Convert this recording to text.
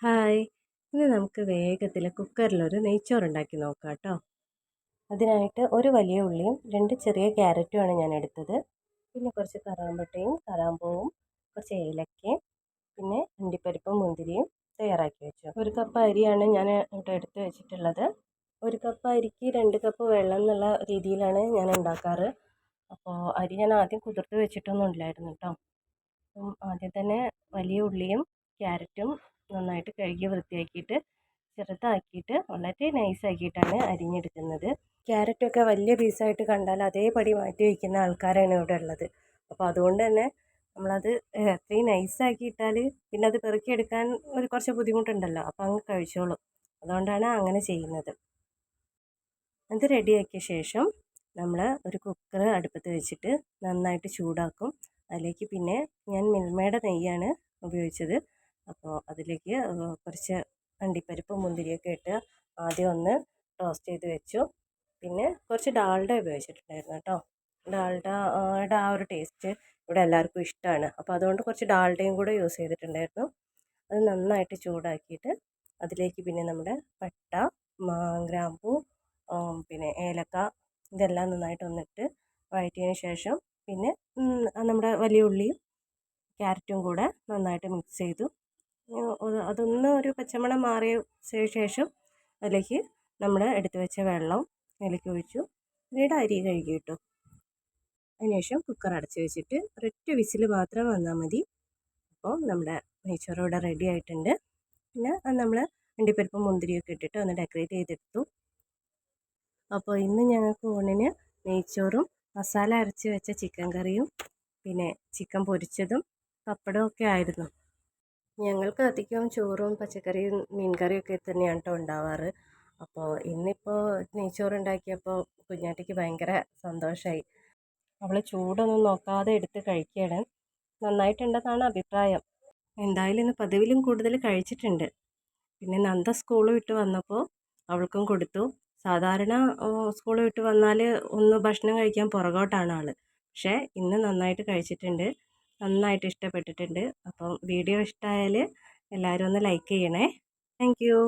Hi! ഇന്ന് നമുക്ക് വേഗത്തിൽ കുക്കറിലൊരു നെയ്ച്ചോറ് ഉണ്ടാക്കി നോക്കാം കേട്ടോ. അതിനായിട്ട് ഒരു വലിയ ഉള്ളിയും 2 ചെറിയ ക്യാരറ്റുമാണ് ഞാൻ എടുത്തത്. പിന്നെ കുറച്ച് കറാമ്പട്ടയും കറാമ്പൂവും കുറച്ച് ഏലക്കയും പിന്നെ അണ്ടിപ്പരിപ്പും മുന്തിരിയും തയ്യാറാക്കി വെച്ചു. 1 കപ്പ് അരിയാണ് ഞാൻ ഇവിടെ എടുത്ത് വെച്ചിട്ടുള്ളത്. 1 കപ്പ് അരിക്ക് 2 കപ്പ് വെള്ളം എന്നുള്ള രീതിയിലാണ് ഞാൻ ഉണ്ടാക്കാറ്. അപ്പോൾ അരി ഞാൻ ആദ്യം കുതിർത്ത് വെച്ചിട്ടൊന്നും ഇല്ലായിരുന്നു കേട്ടോ. ആദ്യം തന്നെ വലിയ ഉള്ളിയും ക്യാരറ്റും നന്നായിട്ട് കഴുകി വൃത്തിയാക്കിയിട്ട് ചെറുതാക്കിയിട്ട് വളരെ നൈസാക്കിയിട്ടാണ് അരിഞ്ഞെടുക്കുന്നത്. ക്യാരറ്റൊക്കെ വലിയ പീസായിട്ട് കണ്ടാൽ അതേപടി മാറ്റി വയ്ക്കുന്ന ആൾക്കാരാണ് ഇവിടെ ഉള്ളത്. അപ്പോൾ അതുകൊണ്ട് തന്നെ നമ്മളത് അത്രയും നൈസാക്കിയിട്ടാൽ പിന്നെ അത് പെറുക്കിയെടുക്കാൻ കുറച്ച് ബുദ്ധിമുട്ടുണ്ടല്ലോ. അപ്പോൾ അങ്ങ് കഴിച്ചോളും. അതുകൊണ്ടാണ് അങ്ങനെ ചെയ്യുന്നത്. അത് റെഡിയാക്കിയ ശേഷം നമ്മൾ ഒരു കുക്കർ അടുപ്പത്ത് വെച്ചിട്ട് നന്നായിട്ട് ചൂടാക്കും. അതിലേക്ക് പിന്നെ ഞാൻ മിൽമയുടെ നെയ്യാണ് ഉപയോഗിച്ചത്. അപ്പോൾ അതിലേക്ക് കുറച്ച് അണ്ടിപ്പരിപ്പും മുന്തിരിയൊക്കെ ഇട്ട് ആദ്യം ഒന്ന് റോസ്റ്റ് ചെയ്ത് വെച്ചു. പിന്നെ കുറച്ച് ഡാൽഡ ഉപയോഗിച്ചിട്ടുണ്ടായിരുന്നു കേട്ടോ. ഡാൽഡയുടെ ആ ഒരു ടേസ്റ്റ് ഇവിടെ എല്ലാവർക്കും ഇഷ്ടമാണ്. അപ്പോൾ അതുകൊണ്ട് കുറച്ച് ഡാൽഡയും കൂടെ യൂസ് ചെയ്തിട്ടുണ്ടായിരുന്നു. അത് നന്നായിട്ട് ചൂടാക്കിയിട്ട് അതിലേക്ക് പിന്നെ നമ്മുടെ പട്ട, ഗ്രാമ്പൂ, പിന്നെ ഏലക്ക ഇതെല്ലാം നന്നായിട്ട് ഒന്നിട്ട് വഴറ്റിയതിന് ശേഷം പിന്നെ നമ്മുടെ വലിയ ഉള്ളിയും ക്യാരറ്റും കൂടെ നന്നായിട്ട് മിക്സ് ചെയ്തു. അതൊന്ന് ഒരു പച്ചമണം മാറിയ ശേഷം അതിലേക്ക് നമ്മൾ എടുത്തു വെച്ച വെള്ളം അതിലേക്ക് ഒഴിച്ചു. പിന്നീട് അരി കഴുകി ഇട്ടു. അതിനുശേഷം കുക്കർ അടച്ച് വെച്ചിട്ട് ഒരൊറ്റ വിസിൽ മാത്രം വന്നാൽ മതി. അപ്പോൾ നമ്മുടെ നെയ്ച്ചോറ് ഇവിടെ റെഡി ആയിട്ടുണ്ട്. പിന്നെ നമ്മൾ അണ്ടിപ്പരിപ്പും മുന്തിരിയൊക്കെ ഇട്ടിട്ട് ഒന്ന് ഡെക്കറേറ്റ് ചെയ്തെടുത്തു. അപ്പോൾ ഇന്ന് ഞങ്ങൾക്ക് ഊണിന് നെയ്ച്ചോറും മസാല അരച്ച് വെച്ച ചിക്കൻ കറിയും പിന്നെ ചിക്കൻ പൊരിച്ചതും പപ്പടവും ഒക്കെ ആയിരുന്നു. ഞങ്ങൾക്ക് അധികം ചോറും പച്ചക്കറിയും മീൻകറിയൊക്കെ തന്നെയാണ് കേട്ടോ ഉണ്ടാവാറ്. അപ്പോൾ ഇന്നിപ്പോൾ നെയ്ച്ചോറ് ഉണ്ടാക്കിയപ്പോൾ കുഞ്ഞാറ്റയ്ക്ക് ഭയങ്കര സന്തോഷമായി. അവൾ ചൂടൊന്നും നോക്കാതെ എടുത്ത് കഴിക്കുകയാണ്. നന്നായിട്ടുണ്ടെന്നാണ് അഭിപ്രായം. എന്തായാലും ഇന്ന് പതിവിലും കൂടുതൽ കഴിച്ചിട്ടുണ്ട്. പിന്നെ നന്ദ സ്കൂൾ വിട്ട് വന്നപ്പോൾ അവൾക്കും കൊടുത്തു. സാധാരണ സ്കൂൾ വിട്ട് വന്നാൽ ഒന്ന് ഭക്ഷണം കഴിക്കാൻ പുറകോട്ടാണ് ആൾ. പക്ഷേ ഇന്ന് നന്നായിട്ട് കഴിച്ചിട്ടുണ്ട്. നന്നായിട്ട് ഇഷ്ടപ്പെട്ടിട്ടുണ്ട്. അപ്പം വീഡിയോ ഇഷ്ടമായാൽ എല്ലാവരും ഒന്ന് ലൈക്ക് ചെയ്യണേ. Thank you.